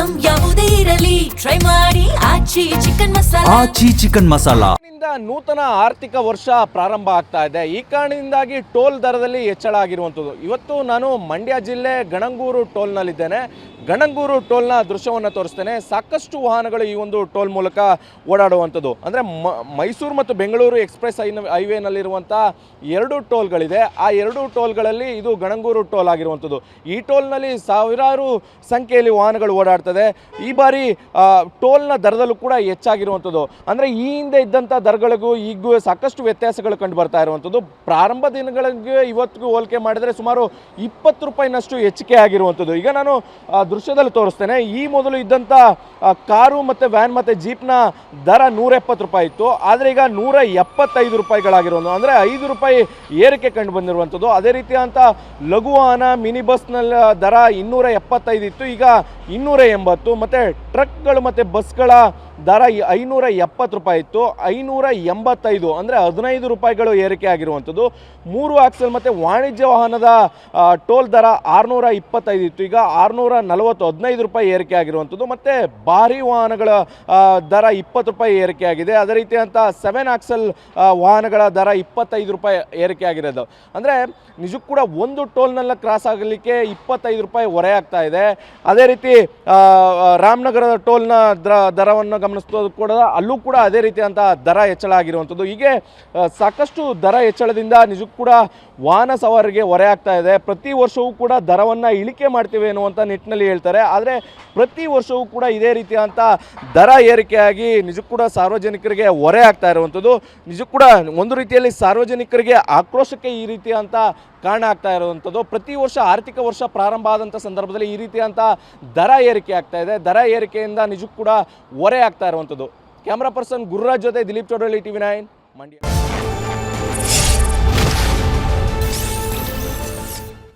Item ಯಾವುದೇ ಇರಲಿ try ಮಾಡಿ ಆಚಿ ಚಿಕನ್ ಮಸಾಲಾ. ಆಚಿ ಚಿಕನ್ ಮಸಾಲಾ ನೂತನ ಆರ್ಥಿಕ ವರ್ಷ ಪ್ರಾರಂಭ ಆಗ್ತಾ ಇದೆ. ಈ ಕಾರಣದಿಂದಾಗಿ ಟೋಲ್ ದರದಲ್ಲಿ ಹೆಚ್ಚಳ ಆಗಿರುವಂಥದ್ದು. ಇವತ್ತು ನಾನು ಮಂಡ್ಯ ಜಿಲ್ಲೆ ಗಣಂಗೂರು ಟೋಲ್ನಲ್ಲಿದ್ದೇನೆ. ಗಣಂಗೂರು ಟೋಲ್ನ ದೃಶ್ಯವನ್ನು ತೋರಿಸ್ತೇನೆ. ಸಾಕಷ್ಟು ವಾಹನಗಳು ಈ ಒಂದು ಟೋಲ್ ಮೂಲಕ ಓಡಾಡುವಂಥದ್ದು. ಅಂದರೆ ಮೈಸೂರು ಮತ್ತು ಬೆಂಗಳೂರು ಎಕ್ಸ್ಪ್ರೆಸ್ ಹೈವೇನಲ್ಲಿರುವಂಥ ಎರಡು ಟೋಲ್ಗಳಿದೆ. ಆ ಎರಡು ಟೋಲ್ಗಳಲ್ಲಿ ಇದು ಗಣಂಗೂರು ಟೋಲ್ ಆಗಿರುವಂಥದ್ದು. ಈ ಟೋಲ್ನಲ್ಲಿ ಸಾವಿರಾರು ಸಂಖ್ಯೆಯಲ್ಲಿ ವಾಹನಗಳು ಓಡಾಡ್ತದೆ. ಈ ಬಾರಿ ಟೋಲ್ನ ದರದಲ್ಲೂ ಕೂಡ ಹೆಚ್ಚಾಗಿರುವಂಥದ್ದು. ಅಂದರೆ ಈ ಹಿಂದೆ ಇದ್ದಂಥ ದರಗಳಿಗೂ ಈಗೂ ಸಾಕಷ್ಟು ವ್ಯತ್ಯಾಸಗಳು ಕಂಡು ಬರ್ತಾ ಇರುವಂಥದ್ದು. ಪ್ರಾರಂಭ ದಿನಗಳಿಗೆ ಇವತ್ತಿಗೂ ಹೋಲಿಕೆ ಮಾಡಿದರೆ ಸುಮಾರು 20 ರೂಪಾಯಿನಷ್ಟು ಹೆಚ್ಚಿಗೆ ಆಗಿರುವಂಥದ್ದು. ಈಗ ನಾನು ದೃಶ್ಯದಲ್ಲಿ ತೋರಿಸ್ತೇನೆ. ಈ ಮೊದಲು ಇದ್ದಂಥ ಕಾರು ಮತ್ತು ವ್ಯಾನ್ ಮತ್ತು ಜೀಪ್ನ ದರ 170 ರೂಪಾಯಿ ಇತ್ತು. ಆದರೆ ಈಗ 175 ರೂಪಾಯಿಗಳಾಗಿರೋದು. ಅಂದರೆ 5 ರೂಪಾಯಿ ಏರಿಕೆ ಕಂಡು ಬಂದಿರುವಂಥದ್ದು. ಅದೇ ರೀತಿಯಾದಂಥ ಲಘು ವಾಹನ ಮಿನಿ ಬಸ್ನಲ್ಲಿ ದರ 275 ಇತ್ತು, ಈಗ 280. ಮತ್ತು ಟ್ರಕ್ಗಳು ಮತ್ತು ಬಸ್ಗಳ ದರ 570 ರೂಪಾಯಿ ಇತ್ತು, 585 ಅಂದರೆ 15 ರೂಪಾಯಿಗಳು ಏರಿಕೆ ಆಗಿರುವಂಥದ್ದು. 3 ಆಕ್ಸೆಲ್ ಮತ್ತು ವಾಣಿಜ್ಯ ವಾಹನದ ಟೋಲ್ ದರ 625 ಇತ್ತು, ಈಗ 640, 15 ರೂಪಾಯಿ ಏರಿಕೆ ಆಗಿರುವಂಥದ್ದು. ಮತ್ತು ಭಾರಿ ವಾಹನಗಳ ದರ 20 ರೂಪಾಯಿ ಏರಿಕೆ ಆಗಿದೆ. ಅದೇ ರೀತಿಯಂಥ 7 ಆಕ್ಸೆಲ್ ವಾಹನಗಳ ದರ 25 ರೂಪಾಯಿ ಏರಿಕೆ ಆಗಿರೋದು. ಅಂದರೆ ನಿಜಕ್ಕೂ ಕೂಡ ಒಂದು ಟೋಲ್ನೆಲ್ಲ ಕ್ರಾಸ್ ಆಗಲಿಕ್ಕೆ 25 ರೂಪಾಯಿ ಹೊರೆ ಆಗ್ತಾ ಇದೆ. ಅದೇ ರೀತಿ ರಾಮನಗರದ ಟೋಲ್ನ ದರವನ್ನು ಗಮನಿಸೋದು ಕೂಡ ಅಲ್ಲೂ ಕೂಡ ಅದೇ ರೀತಿಯಂಥ ದರ ಹೆಚ್ಚಳ ಆಗಿರುವಂಥದ್ದು. ಹೀಗೆ ಸಾಕಷ್ಟು ದರ ಹೆಚ್ಚಳದಿಂದ ನಿಜಕ್ಕೂ ಕೂಡ ವಾಹನ ಸವಾರರಿಗೆ ಹೊರೆ ಆಗ್ತಾ ಇದೆ. ಪ್ರತಿ ವರ್ಷವೂ ಕೂಡ ದರವನ್ನು ಇಳಿಕೆ ಮಾಡ್ತೀವಿ ಅನ್ನುವಂಥ ನಿಟ್ಟಿನಲ್ಲಿ ಹೇಳ್ತಾರೆ. ಆದರೆ ಪ್ರತಿ ವರ್ಷವೂ ಕೂಡ ಇದೇ ರೀತಿಯಾದಂಥ ದರ ಏರಿಕೆಯಾಗಿ ನಿಜಕ್ಕೂ ಕೂಡ ಸಾರ್ವಜನಿಕರಿಗೆ ಹೊರೆ ಆಗ್ತಾ ಇರುವಂಥದ್ದು. ನಿಜಕ್ಕೂ ಕೂಡ ಒಂದು ರೀತಿಯಲ್ಲಿ ಸಾರ್ವಜನಿಕರಿಗೆ ಆಕ್ರೋಶಕ್ಕೆ ಈ ರೀತಿಯಾದಂಥ ಕಾರಣ ಆಗ್ತಾ ಇರುವಂಥದ್ದು. ಪ್ರತಿ ವರ್ಷ ಆರ್ಥಿಕ ವರ್ಷ ಪ್ರಾರಂಭ ಆದಂಥ ಸಂದರ್ಭದಲ್ಲಿ ಈ ರೀತಿಯಾದಂಥ ದರ ಏರಿಕೆ ಆಗ್ತಾ ಇದೆ. ದರ ಏರಿಕೆಯಿಂದ ನಿಜಕ್ಕೂ ಕೂಡ ಹೊರೆ ಆಗ್ತಾ ಇರುವಂಥದ್ದು. ಕ್ಯಾಮ್ರಾ ಪರ್ಸನ್ ಗುರುರಾಜ್ ಜೊತೆ ದಿಲೀಪ್ ಚೌಡಳ್ಳಿ, TV9 ಮಂಡ್ಯ.